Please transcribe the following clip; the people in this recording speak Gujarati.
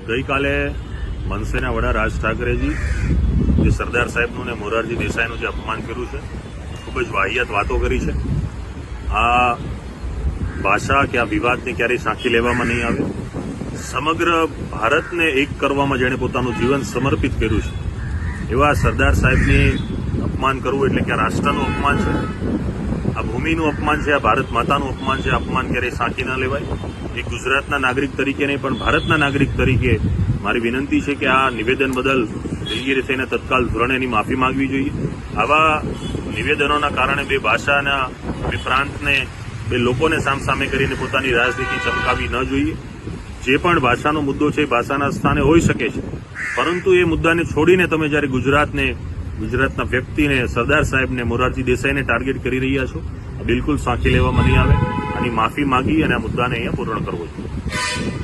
ગઈકાલે મનસેના વડા રાજ ઠાકરેજી જે સરદાર સાહેબનું ને મોરારજી દેસાઈનું જે અપમાન કર્યું છે, ખૂબ જ વાહિયાત વાતો કરી છે. આ ભાષા કે આ વિવાદને ક્યારેય સાંખી લેવામાં નહીં આવે. સમગ્ર ભારતને એક કરવામાં જેણે પોતાનું જીવન સમર્પિત કર્યું છે, એવા સરદાર સાહેબની અપમાન કરવું એટલે કે આ રાષ્ટ્રનું અપમાન છે, આ ભૂમિનું અપમાન છે, આ ભારત માતાનું અપમાન છે. અપમાન ક્યારેય સાંખી ન લેવાય. એક ગુજરાતના નાગરિક તરીકે નહીં પણ ભારતના નાગરિક તરીકે મારી વિનંતી છે કે આ નિવેદન બદલ દિલગીરી થઈને તત્કાલ ધોરણે એની માફી માંગવી જોઈએ. આવા નિવેદનોના કારણે બે ભાષાના, બે પ્રાંતને, બે લોકોને સામસામે કરીને પોતાની રાજનીતિ ચમકાવી ન જોઈએ. જે પણ ભાષાનો મુદ્દો છે એ ભાષાના સ્થાને હોઈ શકે છે, પરંતુ એ મુદ્દાને છોડીને તમે જ્યારે ગુજરાતના વ્યક્તિને, સરદાર સાહેબને, મોરારજી દેસાઈને ટાર્ગેટ કરી રહ્યા છો, બિલકુલ સાંખી લેવામાં નહીં આવે. આની માફી માંગી અને આ મુદ્દાને અહીંયા પૂર્ણ કરવો જોઈએ.